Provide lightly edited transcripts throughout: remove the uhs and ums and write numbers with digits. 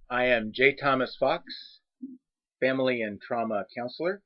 I am J. Thomas Fox, family and trauma counselor.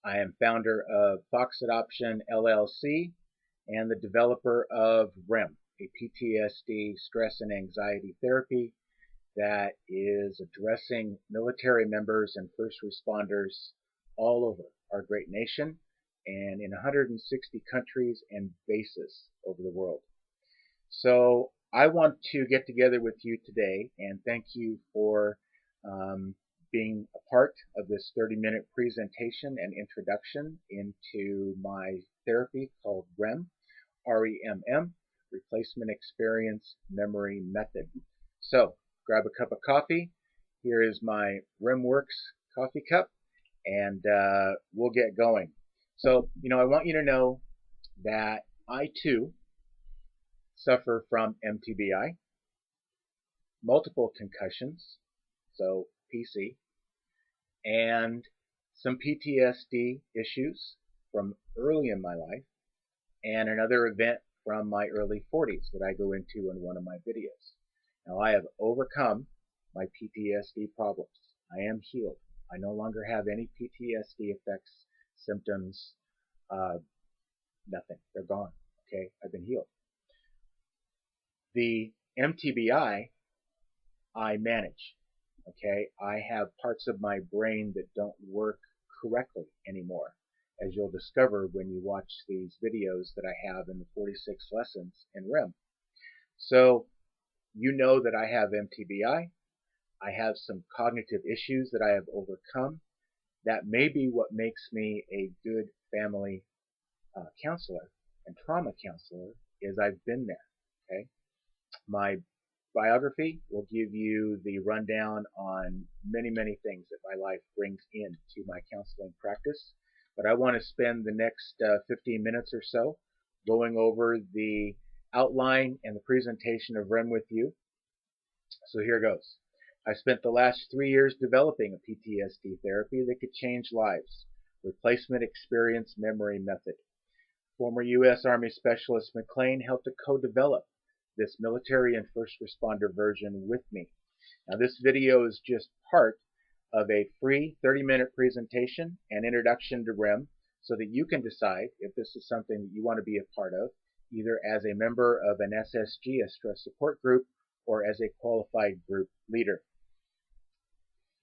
I am founder of Fox Adoption LLC and the developer of Remm, a PTSD stress and anxiety therapy that is addressing military members and first responders all over our great nation and in 160 countries and bases over the world. So I want to get together with you today and thank you for being a part of this 30-minute presentation and introduction into my therapy called Remm, R-E-M-M, Replacement Experience Memory Method. So grab a cup of coffee. Here is my RemmWorks coffee cup, and we'll get going. So, I want you to know that I too suffer from MTBI, multiple concussions, so PC, and some PTSD issues from early in my life, and another event from my early 40s that I go into in one of my videos. Now, I have overcome my PTSD problems. I am healed. I no longer have any PTSD effects, symptoms, nothing. They're gone. Okay, I've been healed. The MTBI I manage. Okay, I have parts of my brain that don't work correctly anymore, as you'll discover when you watch these videos that I have in the 46 lessons in Remm. So you know that I have MTBI. I have some cognitive issues that I have overcome. That may be what makes me a good family counselor and trauma counselor, is I've been there. Okay, my biography will give you the rundown on many, many things that my life brings into my counseling practice. But I want to spend the next 15 minutes or so going over the outline and the presentation of Remm with you. So here goes. I spent the last 3 years developing a PTSD therapy that could change lives. Replacement Experience Memory Method. Former U.S. Army Specialist McLean helped to co-develop this military and first responder version with me. Now, this video is just part of a free 30-minute presentation and introduction to Remm so that you can decide if this is something that you want to be a part of, either as a member of an SSG, a stress support group, or as a qualified group leader.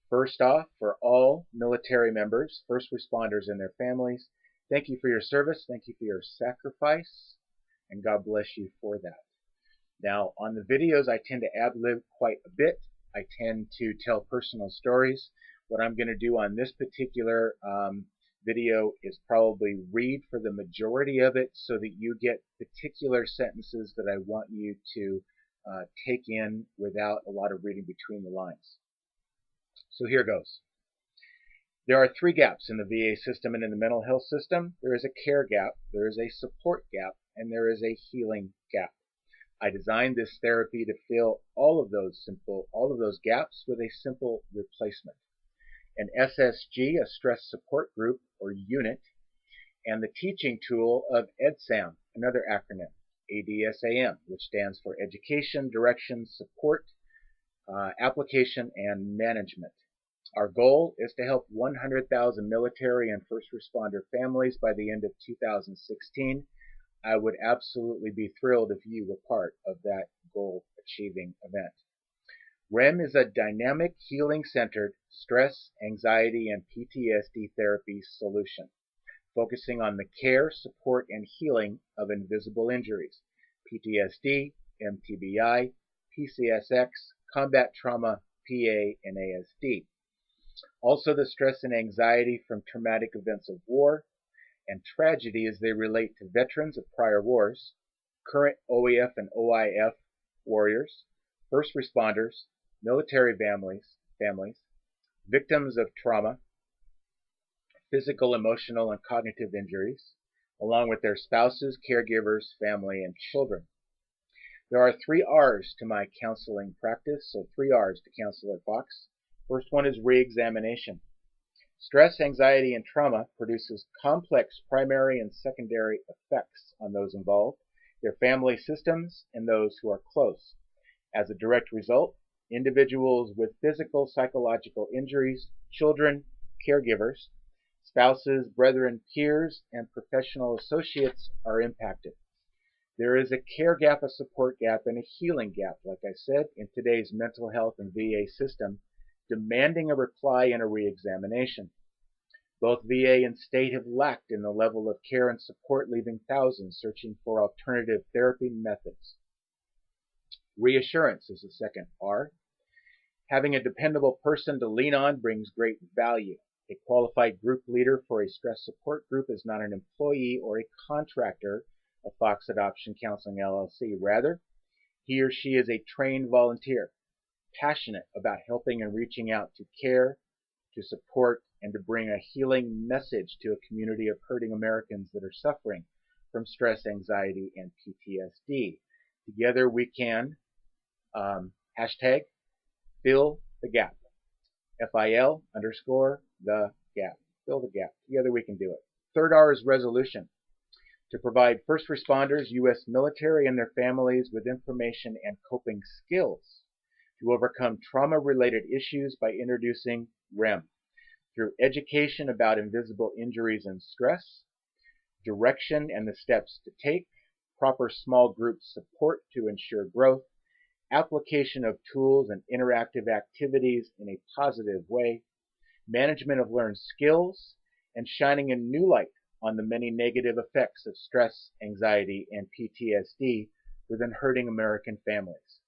First off, for all military members, first responders, and their families, thank you for your service, thank you for your sacrifice, and God bless you for that. Now, on the videos, I tend to ad-lib quite a bit. I tend to tell personal stories. What I'm going to do on this particular video is probably read for the majority of it so that you get particular sentences that I want you to take in without a lot of reading between the lines. So here goes. There are 3 gaps in the VA system and in the mental health system. There is a care gap, there is a support gap, and there is a healing gap. I designed this therapy to fill all of those gaps with a simple replacement. An SSG, a stress support group or unit, and the teaching tool of EDSAM, another acronym, ADSAM, which stands for Education, Direction, Support, Application, and Management. Our goal is to help 100,000 military and first responder families by the end of 2016. I would absolutely be thrilled if you were part of that goal-achieving event. Remm is a dynamic, healing-centered stress, anxiety, and PTSD therapy solution, focusing on the care, support, and healing of invisible injuries, PTSD, MTBI, PCSX, combat trauma, PA, and ASD. Also the stress and anxiety from traumatic events of war, and tragedy as they relate to veterans of prior wars, current OEF and OIF warriors, first responders, military families, victims of trauma, physical, emotional, and cognitive injuries, along with their spouses, caregivers, family, and children. There are 3 R's to my counseling practice, so 3 R's to counsel at Fox. First one is re-examination. Stress, anxiety, and trauma produces complex primary and secondary effects on those involved, their family systems, and those who are close. As a direct result, Individuals with physical, psychological injuries, children, caregivers, spouses, brethren, peers, and professional associates are impacted. There is a care gap, a support gap, and a healing gap, like I said, in today's mental health and VA system, demanding a reply and a reexamination. Both VA and state have lacked in the level of care and support, leaving thousands searching for alternative therapy methods. Reassurance is the second R. Having a dependable person to lean on brings great value. A qualified group leader for a stress support group is not an employee or a contractor of Fox Adoption Counseling LLC. Rather, he or she is a trained volunteer, passionate about helping and reaching out to care, to support, and to bring a healing message to a community of hurting Americans that are suffering from stress, anxiety, and PTSD. Together we can hashtag fill the gap. FIL _ the gap. Fill the gap. Together we can do it. Third R is resolution. To provide first responders, U.S. military, and their families with information and coping skills to overcome trauma-related issues by introducing Remm through education about invisible injuries and stress, direction and the steps to take, proper small group support to ensure growth, application of tools and interactive activities in a positive way, management of learned skills, and shining a new light on the many negative effects of stress, anxiety, and PTSD within hurting American families.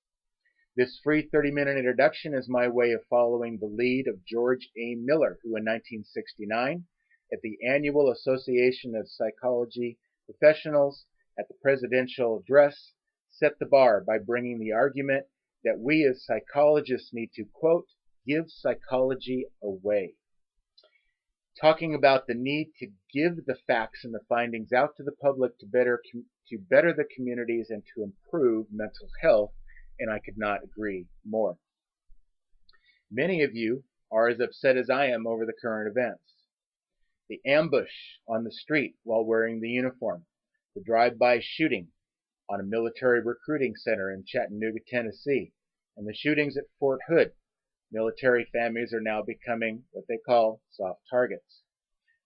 This free 30-minute introduction is my way of following the lead of George A. Miller, who in 1969, at the Annual Association of Psychology Professionals at the Presidential Address, set the bar by bringing the argument that we as psychologists need to, quote, give psychology away. Talking about the need to give the facts and the findings out to the public to better the communities and to improve mental health, and I could not agree more. Many of you are as upset as I am over the current events. The ambush on the street while wearing the uniform, the drive-by shooting on a military recruiting center in Chattanooga, Tennessee, and the shootings at Fort Hood. Military families are now becoming what they call soft targets.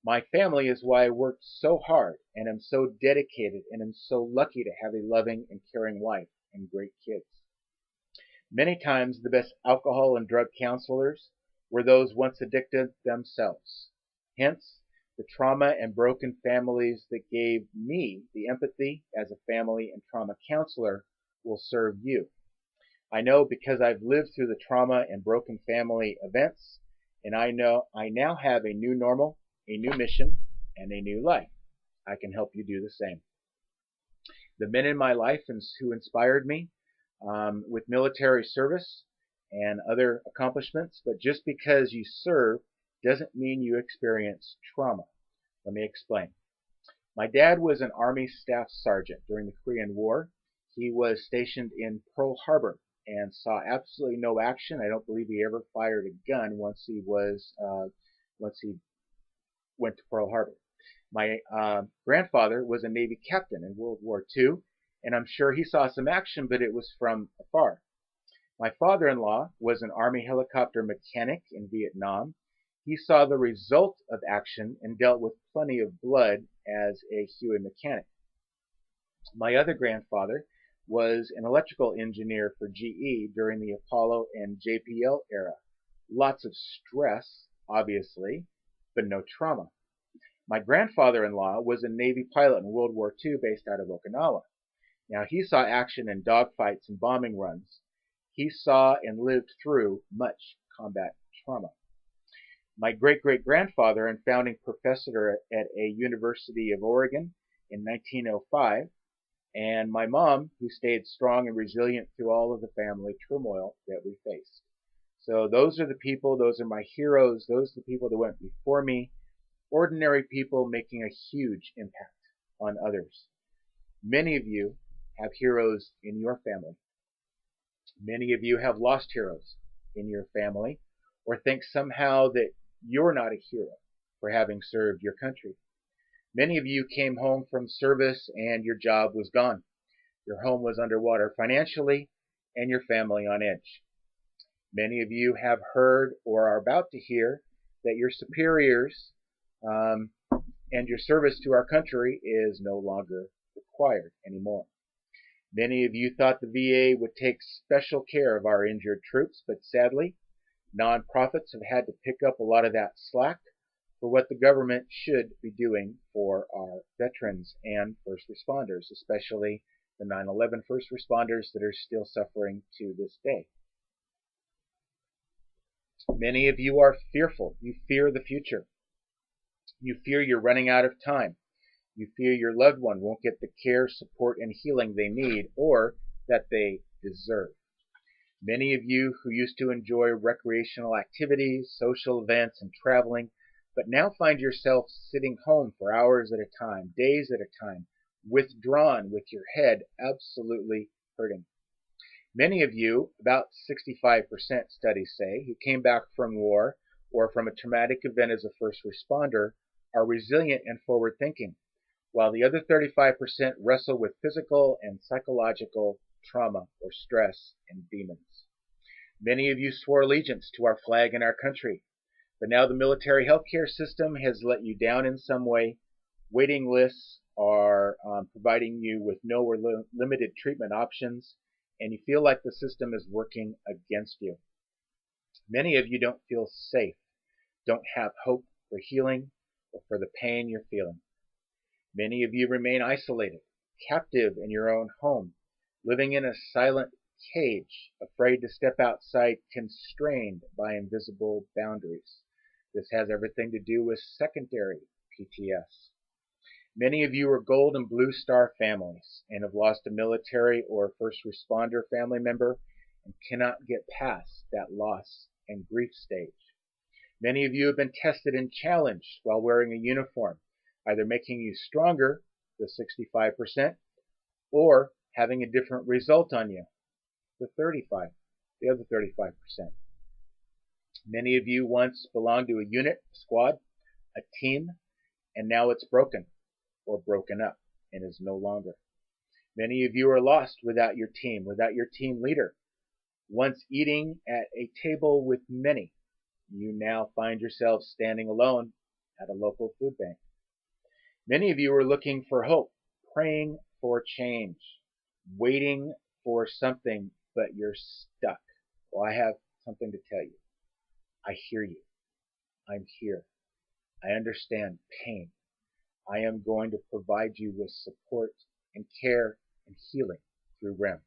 My family is why I worked so hard and am so dedicated and am so lucky to have a loving and caring wife and great kids. Many times the best alcohol and drug counselors were those once addicted themselves. Hence, the trauma and broken families that gave me the empathy as a family and trauma counselor will serve you. I know because I've lived through the trauma and broken family events, and I know I now have a new normal, a new mission, and a new life. I can help you do the same. The men in my life who inspired me with military service and other accomplishments, but just because you serve doesn't mean you experience trauma. Let me explain. My dad was an Army Staff Sergeant during the Korean War. He was stationed in Pearl Harbor and saw absolutely no action. I don't believe he ever fired a gun once he went to Pearl Harbor. My grandfather was a Navy captain in World War II, and I'm sure he saw some action, but it was from afar. My father-in-law was an Army helicopter mechanic in Vietnam. He saw the result of action and dealt with plenty of blood as a Huey mechanic. My other grandfather was an electrical engineer for GE during the Apollo and JPL era. Lots of stress, obviously, but no trauma. My grandfather-in-law was a Navy pilot in World War II based out of Okinawa. Now, he saw action in dogfights and bombing runs. He saw and lived through much combat trauma. My great-great-grandfather and founding professor at a University of Oregon in 1905, and my mom, who stayed strong and resilient through all of the family turmoil that we faced. So those are the people, those are my heroes, those are the people that went before me, ordinary people making a huge impact on others. Many of you have heroes in your family. Many of you have lost heroes in your family, or think somehow that you're not a hero for having served your country. Many of you came home from service and your job was gone. Your home was underwater financially and your family on edge. Many of you have heard or are about to hear that your superiors um, and your service to our country is no longer required anymore. Many of you thought the VA would take special care of our injured troops, but sadly, nonprofits have had to pick up a lot of that slack for what the government should be doing for our veterans and first responders, especially the 9/11 first responders that are still suffering to this day. Many of you are fearful. You fear the future. You fear you're running out of time. You fear your loved one won't get the care, support, and healing they need or that they deserve. Many of you who used to enjoy recreational activities, social events, and traveling, but now find yourself sitting home for hours at a time, days at a time, withdrawn with your head absolutely hurting. Many of you, about 65% studies say, who came back from war or from a traumatic event as a first responder are resilient and forward thinking, while the other 35% wrestle with physical and psychological trauma or stress and demons. Many of you swore allegiance to our flag and our country, but now the military healthcare system has let you down in some way. Waiting lists are providing you with no or limited treatment options, and you feel like the system is working against you. Many of you don't feel safe, don't have hope for healing or for the pain you're feeling. Many of you remain isolated, captive in your own home, living in a silent cage, afraid to step outside, constrained by invisible boundaries. This has everything to do with secondary PTS. Many of you are gold and blue star families and have lost a military or first responder family member and cannot get past that loss and grief stage. Many of you have been tested and challenged while wearing a uniform, either making you stronger, the 65%, or having a different result on you, the other 35%. Many of you once belonged to a unit, a squad, a team, and now it's broken or broken up and is no longer. Many of you are lost without your team leader. Once eating at a table with many, you now find yourselves standing alone at a local food bank. Many of you are looking for hope, praying for change, waiting for something, but you're stuck. Well, I have something to tell you. I hear you. I'm here. I understand pain. I am going to provide you with support and care and healing through Remm.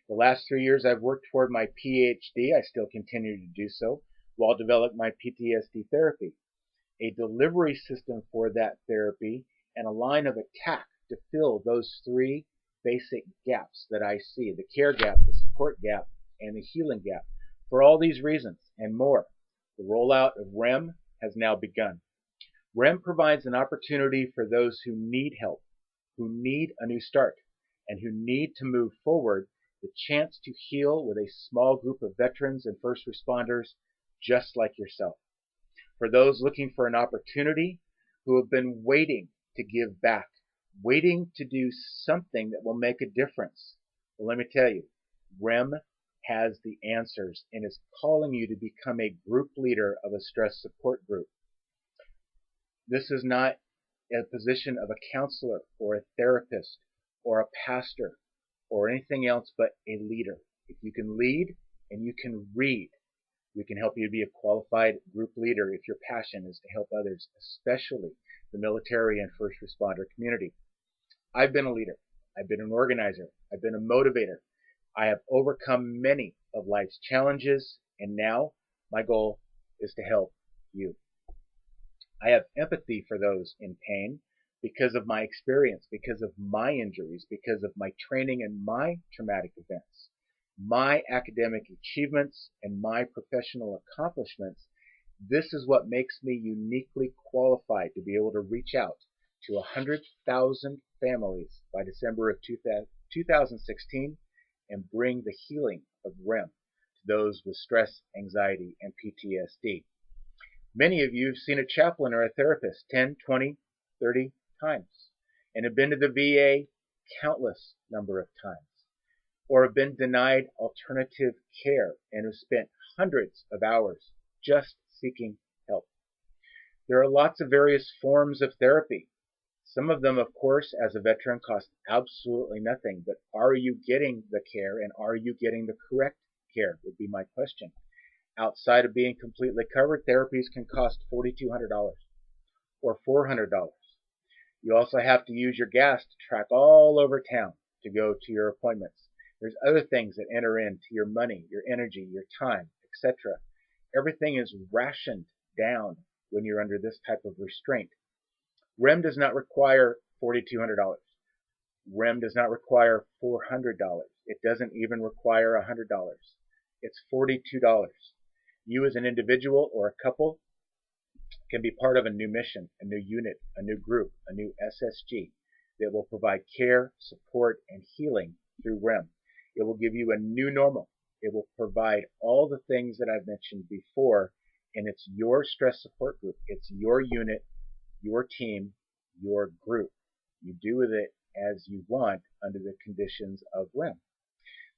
The last 3 years I've worked toward my PhD. I still continue to do so while developing my PTSD therapy, a delivery system for that therapy, and a line of attack to fill those three basic gaps that I see: the care gap, the support gap, and the healing gap. For all these reasons and more, the rollout of Remm has now begun. Remm provides an opportunity for those who need help, who need a new start, and who need to move forward, the chance to heal with a small group of veterans and first responders just like yourself. For those looking for an opportunity, who have been waiting to give back, waiting to do something that will make a difference. Well, let me tell you, Remm has the answers and is calling you to become a group leader of a stress support group. This is not a position of a counselor or a therapist or a pastor or anything else but a leader. If you can lead and you can read, we can help you to be a qualified group leader if your passion is to help others, especially the military and first responder community. I've been a leader. I've been an organizer. I've been a motivator. I have overcome many of life's challenges, and now my goal is to help you. I have empathy for those in pain because of my experience, because of my injuries, because of my training and my traumatic events, my academic achievements, and my professional accomplishments. This is what makes me uniquely qualified to be able to reach out to 100,000 families by December of 2016 and bring the healing of Remm to those with stress, anxiety, and PTSD. Many of you have seen a chaplain or a therapist 10, 20, 30 times and have been to the VA countless number of times, or have been denied alternative care and have spent hundreds of hours just seeking help. There are lots of various forms of therapy. Some of them, of course, as a veteran, cost absolutely nothing. But are you getting the care, and are you getting the correct care, would be my question. Outside of being completely covered, therapies can cost $4,200 or $400. You also have to use your gas to track all over town to go to your appointments. There's other things that enter into your money, your energy, your time, etc. Everything is rationed down when you're under this type of restraint. Remm does not require $4,200. Remm does not require $400. It doesn't even require $100. It's $42. You as an individual or a couple can be part of a new mission, a new unit, a new group, a new SSG that will provide care, support, and healing through Remm. It will give you a new normal. It will provide all the things that I've mentioned before, and it's your stress support group. It's your unit, your team, your group. You do with it as you want under the conditions of Remm.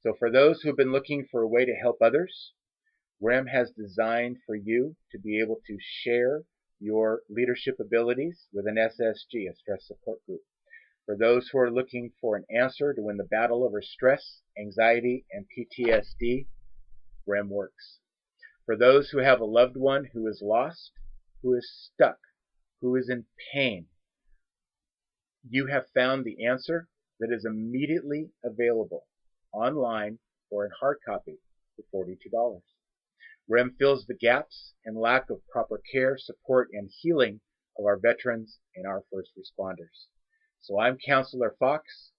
So for those who have been looking for a way to help others, Remm has designed for you to be able to share your leadership abilities with an SSG, a stress support group. For those who are looking for an answer to win the battle over stress, anxiety, and PTSD, Remm works. For those who have a loved one who is lost, who is stuck, who is in pain, you have found the answer that is immediately available online or in hard copy for $42. Remm fills the gaps and lack of proper care, support, and healing of our veterans and our first responders. So I'm Counselor Fox,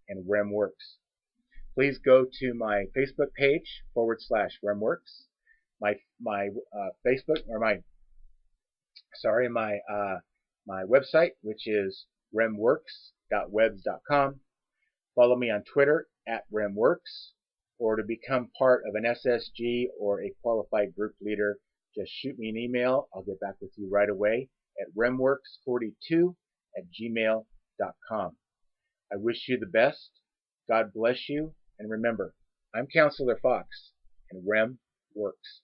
and Remm works. Please go to my Facebook page /RemmWorks, my Facebook or my website, which is remmworks.webs.com. Follow me on Twitter @RemmWorks, or to become part of an SSG or a qualified group leader, just shoot me an email. I'll get back with you right away at remmworks42@gmail.com. I wish you the best. God bless you. And remember, I'm Counselor Fox, and Remm works.